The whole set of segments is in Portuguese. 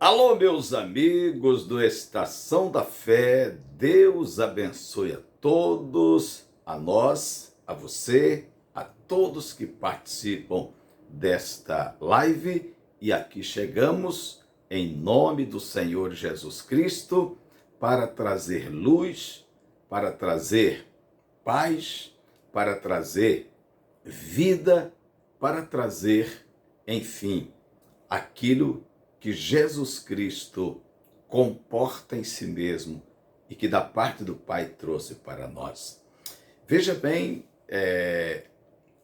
Alô, meus amigos do Estação da Fé, Deus abençoe a todos, a nós, a você, a todos que participam desta live. E aqui chegamos em nome do Senhor Jesus Cristo para trazer luz, para trazer paz, para trazer vida, para trazer, enfim, aquilo que Jesus Cristo comporta em si mesmo e que da parte do Pai trouxe para nós. Veja bem,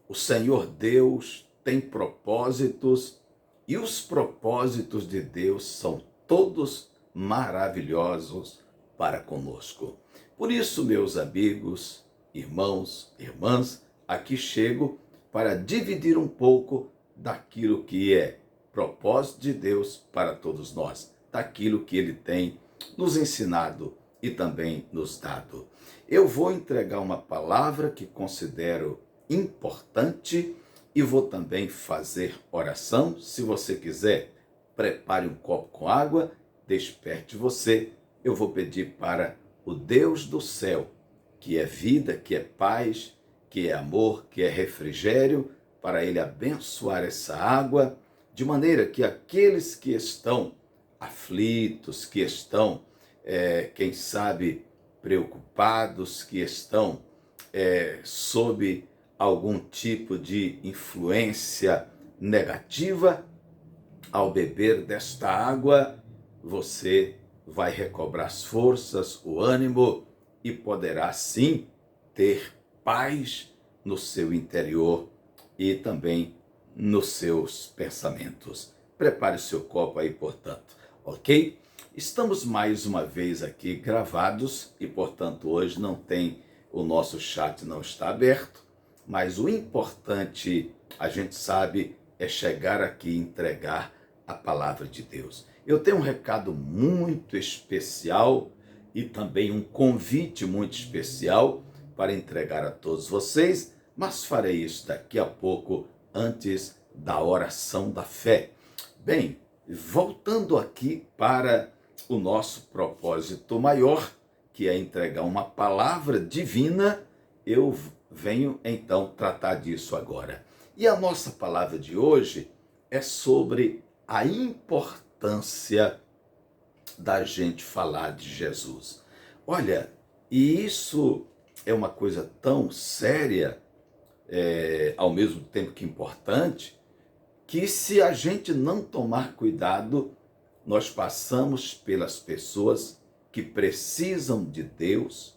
o Senhor Deus tem propósitos e os propósitos de Deus são todos maravilhosos para conosco. Por isso, meus amigos, irmãos, irmãs, aqui chego para dividir um pouco daquilo que é propósito de Deus para todos nós, daquilo que Ele tem nos ensinado e também nos dado. Eu vou entregar uma palavra que considero importante e vou também fazer oração. Se você quiser, prepare um copo com água, desperte você. Eu vou pedir para o Deus do céu, que é vida, que é paz, que é amor, que é refrigério, para Ele abençoar essa água, de maneira que aqueles que estão aflitos, que estão, quem sabe, preocupados, que estão sob algum tipo de influência negativa, ao beber desta água, você vai recobrar as forças, o ânimo e poderá sim ter paz no seu interior e também nos seus pensamentos. Prepare o seu copo aí, portanto, ok? Estamos mais uma vez aqui gravados e, portanto, hoje não tem, o nosso chat não está aberto, mas o importante, a gente sabe, é chegar aqui e entregar a palavra de Deus. Eu tenho um recado muito especial e também um convite muito especial para entregar a todos vocês, mas farei isso daqui a pouco, antes da oração da fé. Bem, voltando aqui para o nosso propósito maior, que é entregar uma palavra divina, eu venho então tratar disso agora. E a nossa palavra de hoje é sobre a importância da gente falar de Jesus. Olha, e isso é uma coisa tão séria, ao mesmo tempo que importante, que se a gente não tomar cuidado, nós passamos pelas pessoas que precisam de Deus,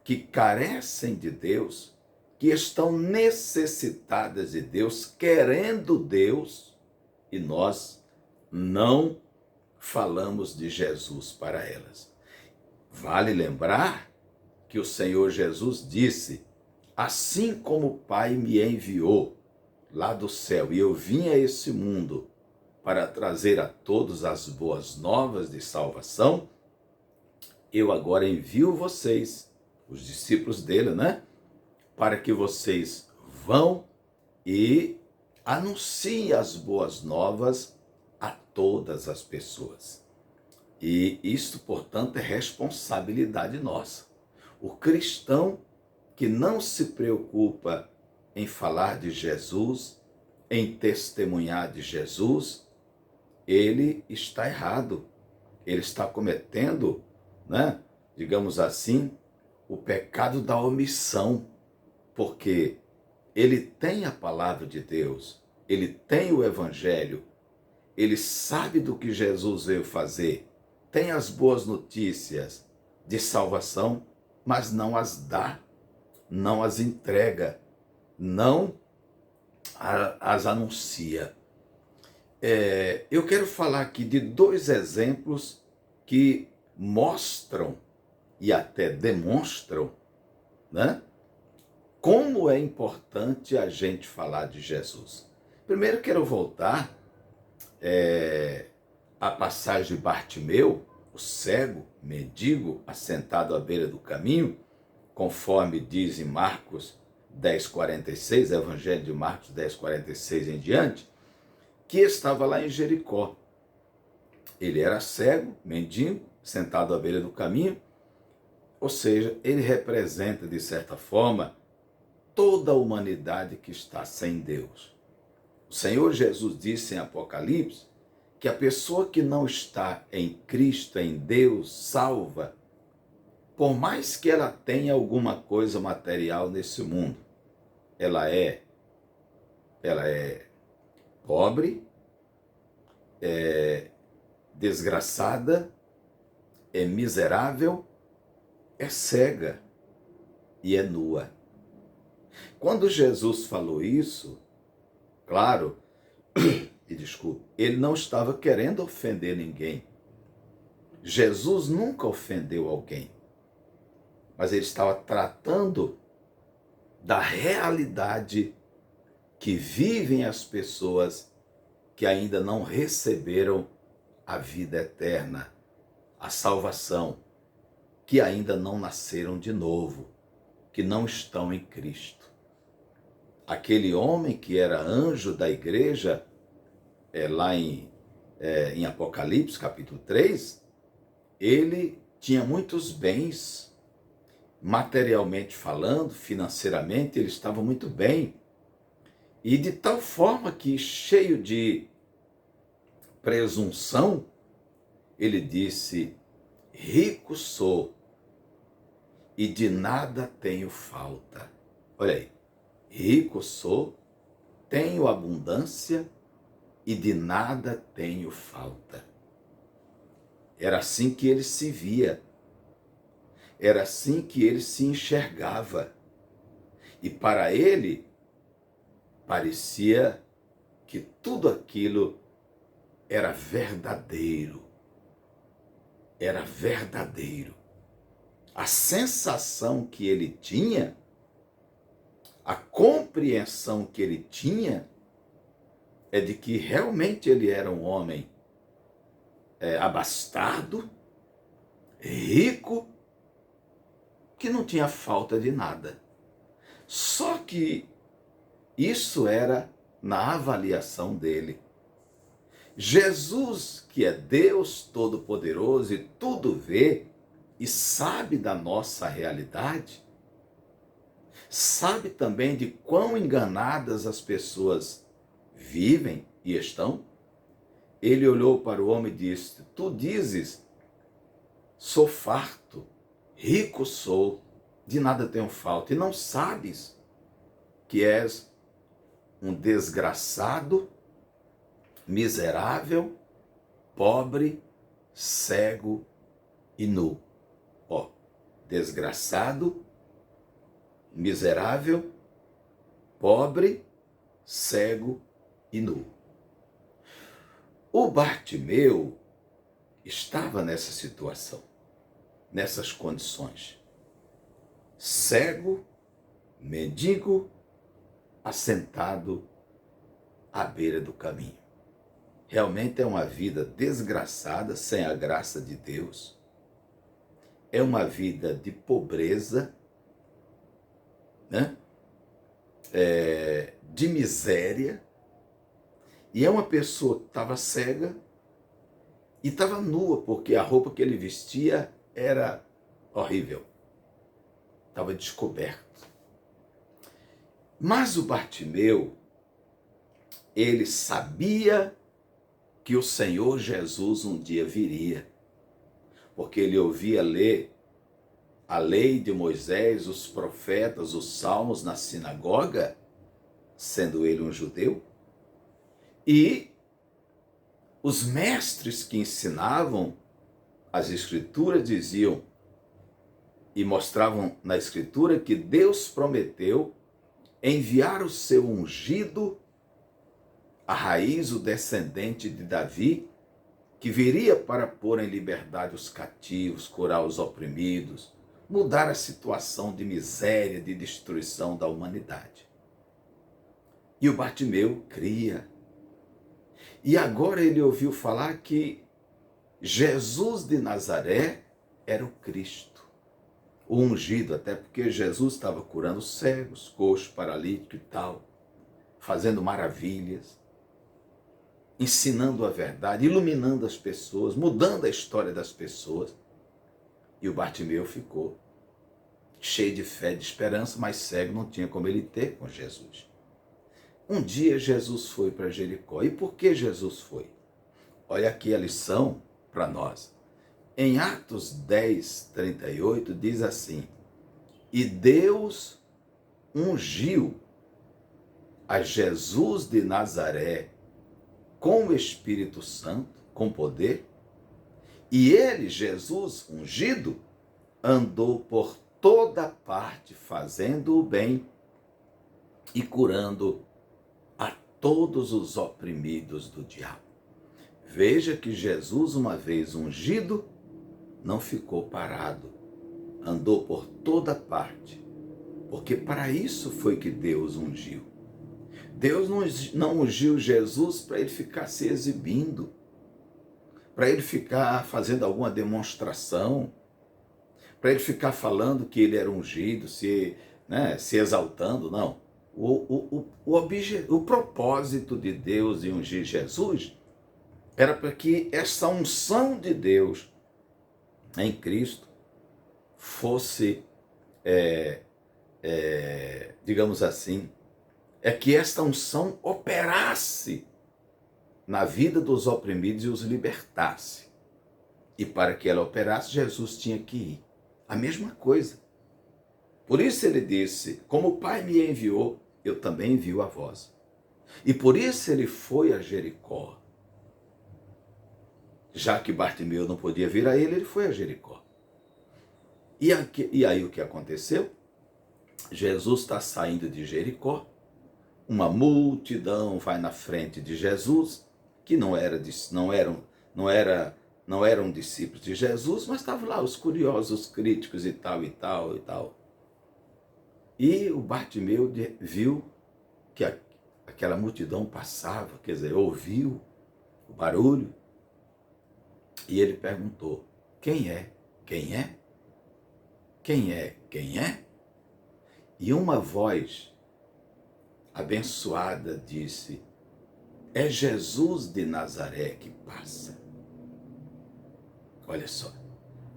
que carecem de Deus, que estão necessitadas de Deus, querendo Deus, e nós não falamos de Jesus para elas. Vale lembrar que o Senhor Jesus disse: assim como o Pai me enviou lá do céu, e eu vim a esse mundo para trazer a todos as boas novas de salvação, eu agora envio vocês, os discípulos dele, para que vocês vão e anunciem as boas novas a todas as pessoas. E isto, portanto, é responsabilidade nossa. O cristão que não se preocupa em falar de Jesus, em testemunhar de Jesus, ele está errado. Ele está cometendo, digamos assim, o pecado da omissão, porque ele tem a palavra de Deus, ele tem o Evangelho, ele sabe do que Jesus veio fazer, tem as boas notícias de salvação, mas não as dá, não as entrega, não as anuncia. Eu quero falar aqui de dois exemplos que mostram e até demonstram, como é importante a gente falar de Jesus. Primeiro quero voltar à passagem de Bartimeu, o cego, mendigo, assentado à beira do caminho, conforme diz em Marcos 10:46, Evangelho de Marcos 10:46 em diante, que estava lá em Jericó. Ele era cego, mendigo, sentado à beira do caminho, ou seja, ele representa, de certa forma, toda a humanidade que está sem Deus. O Senhor Jesus disse em Apocalipse que a pessoa que não está em Cristo, em Deus, salva, por mais que ela tenha alguma coisa material nesse mundo, ela é pobre, é desgraçada, é miserável, é cega e é nua. Quando Jesus falou isso, claro, e desculpe, ele não estava querendo ofender ninguém. Jesus nunca ofendeu alguém, mas ele estava tratando da realidade que vivem as pessoas que ainda não receberam a vida eterna, a salvação, que ainda não nasceram de novo, que não estão em Cristo. Aquele homem que era anjo da igreja, lá em Apocalipse, capítulo 3, ele tinha muitos bens, materialmente falando, financeiramente, ele estava muito bem. E de tal forma que, cheio de presunção, ele disse: rico sou e de nada tenho falta. Olha aí, rico sou, tenho abundância e de nada tenho falta. Era assim que ele se via, era assim que ele se enxergava. E para ele, parecia que tudo aquilo era verdadeiro. Era verdadeiro. A sensação que ele tinha, a compreensão que ele tinha, é de que realmente ele era um homem abastado, rico, que não tinha falta de nada. Só que isso era na avaliação dele. Jesus, que é Deus Todo-Poderoso e tudo vê e sabe da nossa realidade, sabe também de quão enganadas as pessoas vivem e estão. Ele olhou para o homem e disse: tu dizes, sou farto, rico sou, de nada tenho falta, e não sabes que és um desgraçado, miserável, pobre, cego e nu. Ó, desgraçado, miserável, pobre, cego e nu. O Bartimeu estava nessa situação, nessas condições. Cego, mendigo, assentado à beira do caminho. Realmente é uma vida desgraçada, sem a graça de Deus. É uma vida de pobreza, né? De miséria. E é uma pessoa que estava cega e estava nua, porque a roupa que ele vestia era horrível. Estava descoberto. Mas o Bartimeu, ele sabia que o Senhor Jesus um dia viria, porque ele ouvia ler a lei de Moisés, os profetas, os salmos na sinagoga, sendo ele um judeu, e os mestres que ensinavam as escrituras diziam e mostravam na escritura que Deus prometeu enviar o seu ungido, a raiz, o descendente de Davi, que viria para pôr em liberdade os cativos, curar os oprimidos, mudar a situação de miséria, de destruição da humanidade. E o Bartimeu cria. E agora ele ouviu falar que Jesus de Nazaré era o Cristo, o ungido, até porque Jesus estava curando cegos, coxos, paralíticos e tal, fazendo maravilhas. ensinando a verdade, iluminando as pessoas, mudando a história das pessoas. E o Bartimeu ficou cheio de fé, de esperança, mas cego, não tinha como ele ter com Jesus. Um dia Jesus foi para Jericó. E por que Jesus foi? Olha aqui a lição para nós. Em Atos 10, 38, diz assim: e Deus ungiu a Jesus de Nazaré com o Espírito Santo, com poder, e ele, Jesus ungido, andou por toda parte fazendo o bem e curando a todos os oprimidos do diabo. Veja que Jesus, uma vez ungido, não ficou parado, andou por toda parte, porque para isso foi que Deus ungiu. Deus não ungiu Jesus para ele ficar se exibindo, para ele ficar fazendo alguma demonstração, para ele ficar falando que ele era ungido, se exaltando, não. O propósito de Deus em ungir Jesus era para que essa unção de Deus em Cristo fosse, digamos assim, que esta unção operasse na vida dos oprimidos e os libertasse. E para que ela operasse, Jesus tinha que ir. A mesma coisa. Por isso ele disse: como o Pai me enviou, eu também envio a vós. E por isso ele foi a Jericó. Já que Bartimeu não podia vir a ele, ele foi a Jericó. E aí o que aconteceu? Jesus está saindo de Jericó, uma multidão vai na frente de Jesus, que não eram discípulos de Jesus, mas estavam lá os curiosos, os críticos e tal, e tal, e tal. E o Bartimeu viu que aquela multidão passava, quer dizer, ouviu o barulho, e ele perguntou: quem é? Quem é? Quem é? Quem é? E uma voz abençoada disse: é Jesus de Nazaré que passa. Olha só,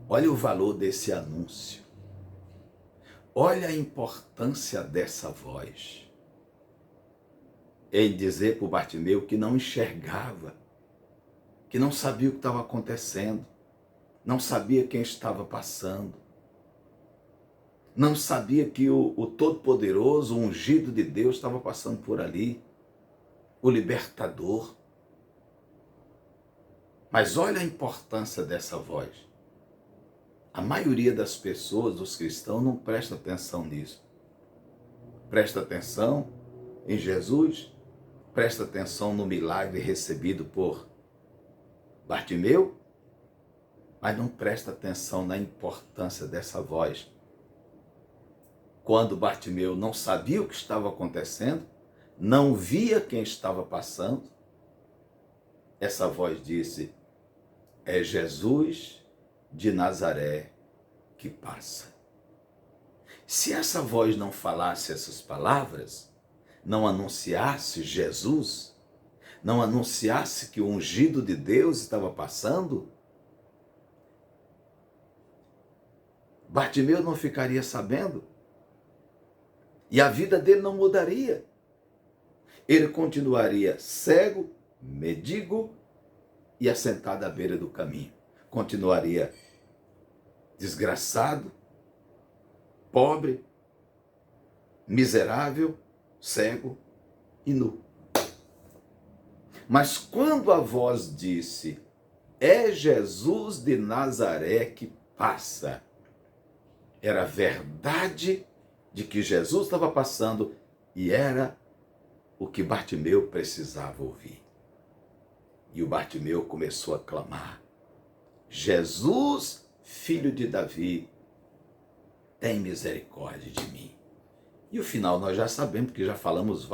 olha o valor desse anúncio. Olha a importância dessa voz em dizer para o Bartimeu que não enxergava, que não sabia o que estava acontecendo, não sabia quem estava passando, não sabia que o Todo-Poderoso, o ungido de Deus, estava passando por ali, o libertador. Mas olha a importância dessa voz. A maioria das pessoas, dos cristãos, não presta atenção nisso. Presta atenção em Jesus, presta atenção no milagre recebido por Bartimeu, mas não presta atenção na importância dessa voz. Quando Bartimeu não sabia o que estava acontecendo, não via quem estava passando, essa voz disse: é Jesus de Nazaré que passa. Se essa voz não falasse essas palavras, não anunciasse Jesus, não anunciasse que o ungido de Deus estava passando, Bartimeu não ficaria sabendo e a vida dele não mudaria. Ele continuaria cego, mendigo e assentado à beira do caminho. Continuaria desgraçado, pobre, miserável, cego e nu. Mas quando a voz disse: é Jesus de Nazaré que passa, era verdade de que Jesus estava passando e era o que Bartimeu precisava ouvir. E o Bartimeu começou a clamar: Jesus, filho de Davi, tem misericórdia de mim. E o final nós já sabemos, porque já falamos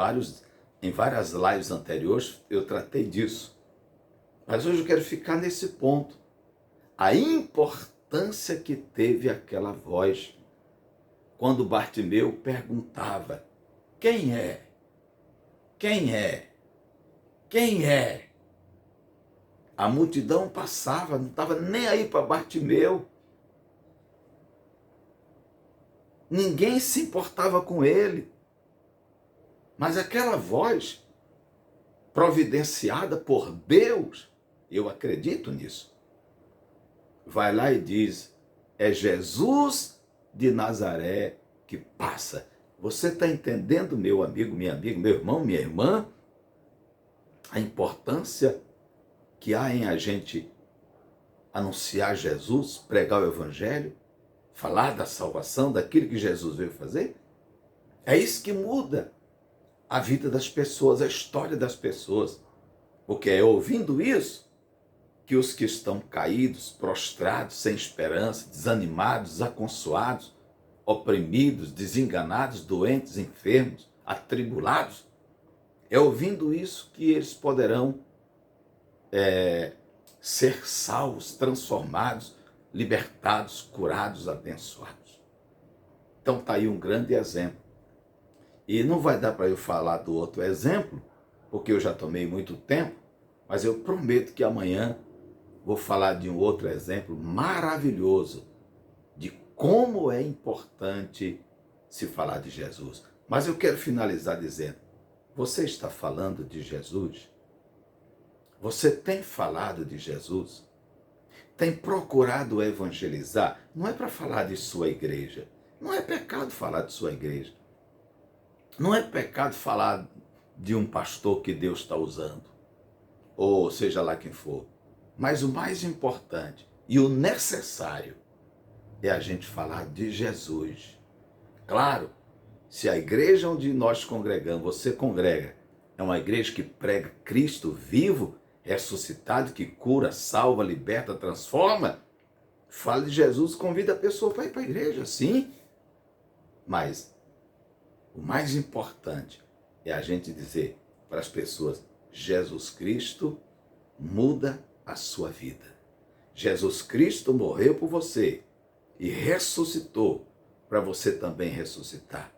em várias lives anteriores, eu tratei disso. Mas hoje eu quero ficar nesse ponto. A importância que teve aquela voz quando Bartimeu perguntava: quem é? Quem é? Quem é? A multidão passava, não estava nem aí para Bartimeu. Ninguém se importava com ele. Mas aquela voz, providenciada por Deus, eu acredito nisso, vai lá e diz, é Jesus de Nazaré que passa. Você está entendendo, meu amigo, minha amiga, meu irmão, minha irmã, a importância que há em a gente anunciar Jesus, pregar o Evangelho, falar da salvação, daquilo que Jesus veio fazer? É isso que muda a vida das pessoas, a história das pessoas. Porque é ouvindo isso que os que estão caídos, prostrados, sem esperança, desanimados, desaconsoados, oprimidos, desenganados, doentes, enfermos, atribulados, é ouvindo isso que eles poderão ser salvos, transformados, libertados, curados, abençoados. Então está aí um grande exemplo. E não vai dar para eu falar do outro exemplo, porque eu já tomei muito tempo, mas eu prometo que amanhã vou falar de um outro exemplo maravilhoso de como é importante se falar de Jesus. Mas eu quero finalizar dizendo, você está falando de Jesus? Você tem falado de Jesus? Tem procurado evangelizar? Não é para falar de sua igreja. Não é pecado falar de sua igreja. Não é pecado falar de um pastor que Deus está usando, ou seja lá quem for. Mas o mais importante e o necessário é a gente falar de Jesus. Claro, se a igreja onde nós congregamos, você congrega, é uma igreja que prega Cristo vivo, ressuscitado, que cura, salva, liberta, transforma, fala de Jesus, convida a pessoa para ir para a igreja, sim. Mas o mais importante é a gente dizer para as pessoas, Jesus Cristo muda a sua vida. Jesus Cristo morreu por você e ressuscitou para você também ressuscitar.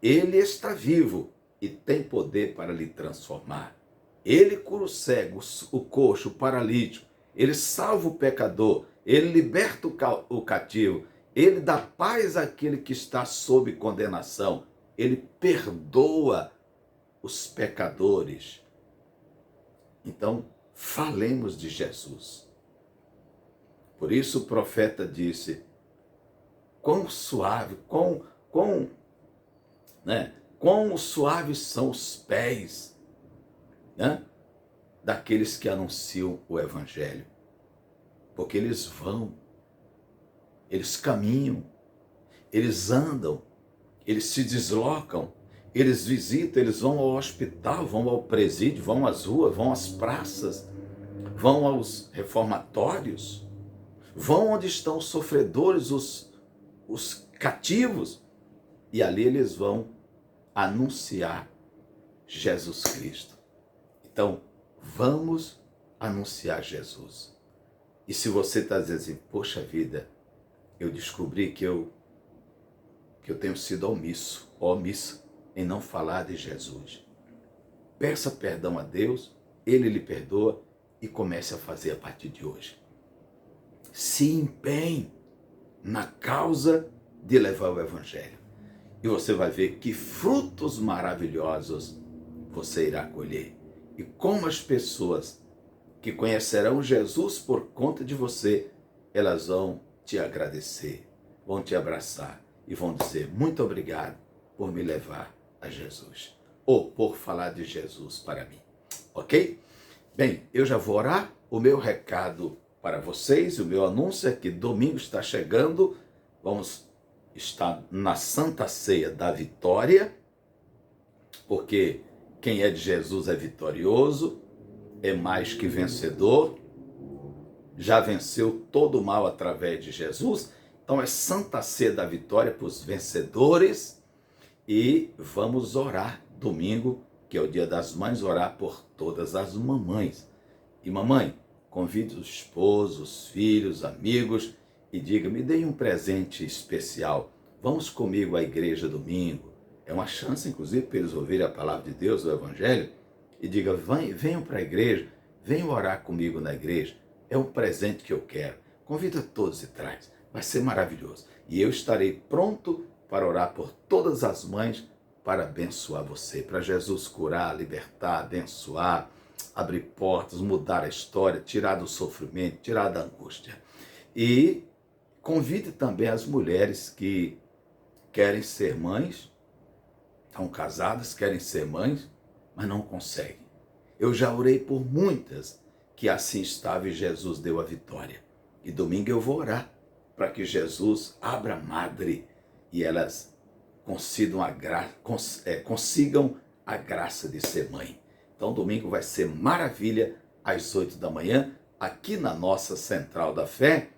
Ele está vivo e tem poder para lhe transformar. Ele cura o cego, o coxo, o paralítico. Ele salva o pecador. Ele liberta o cativo. Ele dá paz àquele que está sob condenação. Ele perdoa os pecadores. Então, falemos de Jesus. Por isso o profeta disse, quão suave, quão suaves são os pés, né, daqueles que anunciam o Evangelho. Porque eles vão, eles caminham, eles andam, eles se deslocam, eles visitam, eles vão ao hospital, vão ao presídio, vão às ruas, vão às praças, vão aos reformatórios, vão onde estão os sofredores, os cativos, e ali eles vão anunciar Jesus Cristo. Então, vamos anunciar Jesus. E se você está dizendo assim, poxa vida, eu descobri que eu tenho sido omissa em não falar de Jesus. Peça perdão a Deus, Ele lhe perdoa e comece a fazer a partir de hoje. Se empenhe na causa de levar o Evangelho. E você vai ver que frutos maravilhosos você irá colher. E como as pessoas que conhecerão Jesus por conta de você, elas vão te agradecer, vão te abraçar e vão dizer muito obrigado por me levar a Jesus, ou por falar de Jesus para mim, ok? Bem, eu já vou orar, o meu recado para vocês, o meu anúncio é que domingo está chegando, vamos estar na Santa Ceia da Vitória, porque quem é de Jesus é vitorioso, é mais que vencedor, já venceu todo o mal através de Jesus. Então é Santa Ceia da Vitória para os vencedores e vamos orar domingo, que é o Dia das Mães, orar por todas as mamães. E mamãe, convide os esposos, os filhos, amigos e diga, me dê um presente especial. Vamos comigo à igreja domingo. É uma chance, inclusive, para eles ouvirem a palavra de Deus, o Evangelho, e diga, venham para a igreja, venha orar comigo na igreja. É um presente que eu quero. Convida todos e traz. Vai ser maravilhoso. E eu estarei pronto para orar por todas as mães para abençoar você, para Jesus curar, libertar, abençoar, abrir portas, mudar a história, tirar do sofrimento, tirar da angústia. E convide também as mulheres que querem ser mães, estão casadas, querem ser mães, mas não conseguem. Eu já orei por muitas que assim estavam e Jesus deu a vitória. E domingo eu vou orar para que Jesus abra a madre e elas consigam a graça de ser mãe. Então domingo vai ser maravilha às 8 da manhã, aqui na nossa Central da Fé,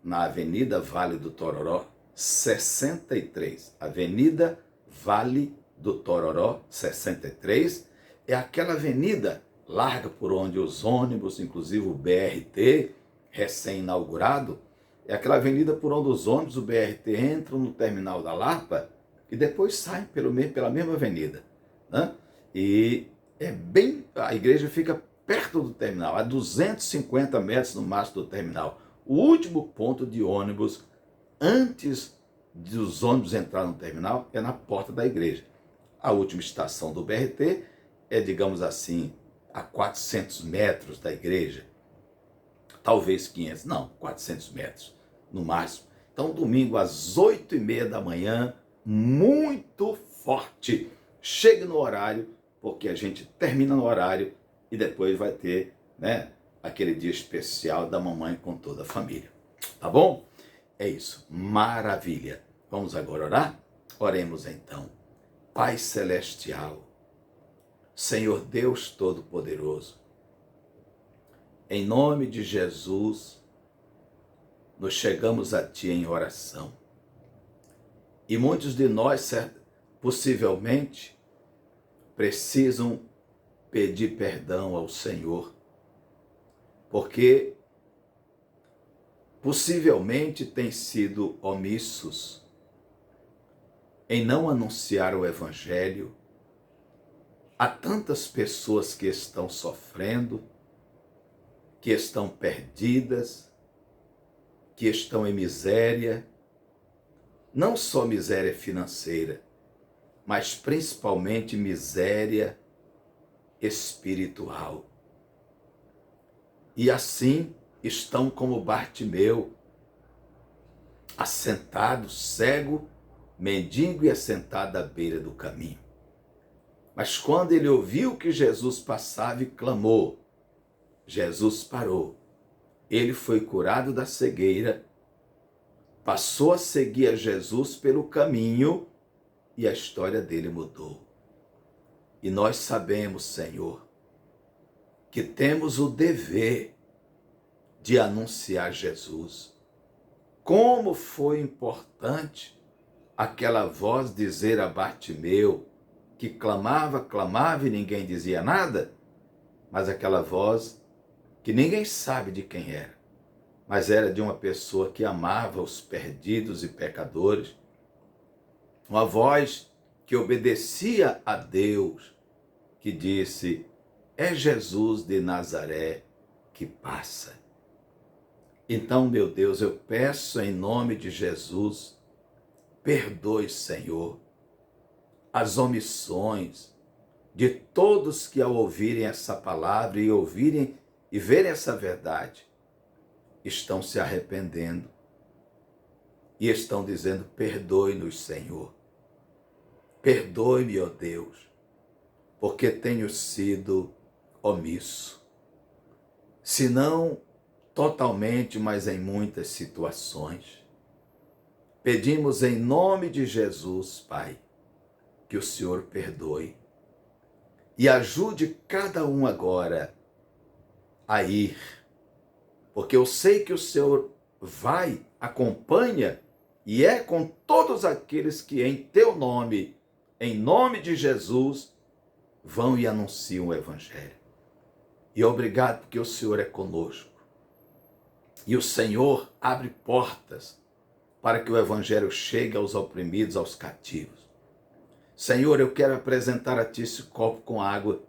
na Avenida Vale do Tororó, 63. Avenida Vale do Tororó, 63. É aquela avenida larga por onde os ônibus, inclusive o BRT, recém-inaugurado, é aquela avenida por onde os ônibus do BRT entram no terminal da Lapa e depois saem pela mesma avenida, né? E a igreja fica perto do terminal, a 250 metros no máximo do terminal. O último ponto de ônibus, antes dos ônibus entrarem no terminal, é na porta da igreja. A última estação do BRT é, digamos assim, a 400 metros da igreja. Talvez 500, não, 400 metros no máximo. Então, domingo às 8h30 da manhã, muito forte. Chegue no horário, porque a gente termina no horário e depois vai ter, né, aquele dia especial da mamãe com toda a família. Tá bom? É isso. Maravilha. Vamos agora orar? Oremos então. Pai Celestial, Senhor Deus Todo-Poderoso, em nome de Jesus, nos chegamos a Ti em oração. E muitos de nós, possivelmente, precisam pedir perdão ao Senhor, porque possivelmente têm sido omissos em não anunciar o Evangelho a tantas pessoas que estão sofrendo, que estão perdidas, que estão em miséria, não só miséria financeira, mas principalmente miséria espiritual. E assim estão como Bartimeu, assentado, cego, mendigo e assentado à beira do caminho. Mas quando ele ouviu que Jesus passava e clamou, Jesus parou. Ele foi curado da cegueira, passou a seguir a Jesus pelo caminho e a história dele mudou. E nós sabemos, Senhor, que temos o dever de anunciar Jesus. Como foi importante aquela voz dizer a Bartimeu, que clamava e ninguém dizia nada, mas aquela voz que ninguém sabe de quem era, mas era de uma pessoa que amava os perdidos e pecadores, uma voz que obedecia a Deus, que disse, é Jesus de Nazaré que passa. Então, meu Deus, eu peço em nome de Jesus, perdoe, Senhor, as omissões de todos que ao ouvirem essa palavra e ouvirem e verem essa verdade, estão se arrependendo e estão dizendo, perdoe-nos, Senhor. Perdoe-me, ó Deus, porque tenho sido omisso. Se não totalmente, mas em muitas situações. Pedimos em nome de Jesus, Pai, que o Senhor perdoe e ajude cada um agora a ir, porque eu sei que o Senhor vai, acompanha e é com todos aqueles que em teu nome, em nome de Jesus, vão e anunciam o Evangelho. E obrigado porque o Senhor é conosco. E o Senhor abre portas para que o Evangelho chegue aos oprimidos, aos cativos. Senhor, eu quero apresentar a Ti esse copo com água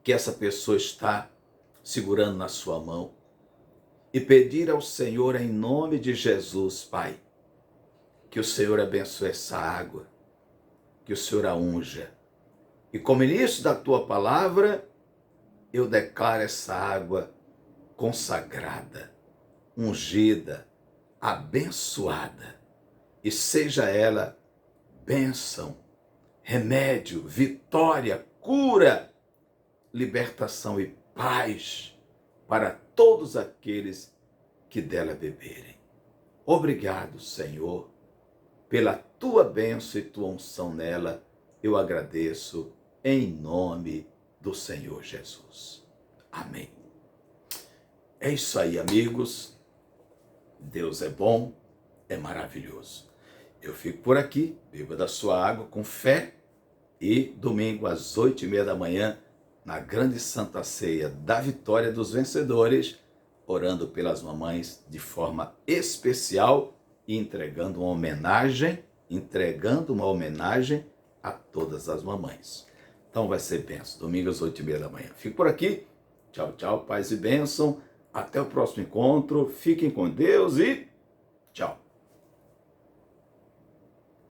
que essa pessoa está segurando na sua mão, e pedir ao Senhor em nome de Jesus, Pai, que o Senhor abençoe essa água, que o Senhor a unja. E como início da tua palavra, eu declaro essa água consagrada, ungida, abençoada, e seja ela bênção, remédio, vitória, cura, libertação e paz para todos aqueles que dela beberem. Obrigado, Senhor, pela tua bênção e tua unção nela. Eu agradeço em nome do Senhor Jesus. Amém. É isso aí, amigos. Deus é bom, é maravilhoso. Eu fico por aqui, beba da sua água com fé, e domingo às 8h30 da manhã, na grande Santa Ceia da Vitória dos Vencedores, orando pelas mamães de forma especial e entregando uma homenagem a todas as mamães. Então vai ser bênção, domingo às 8h30 da manhã. Fico por aqui, tchau, tchau, paz e bênção, até o próximo encontro, fiquem com Deus e tchau.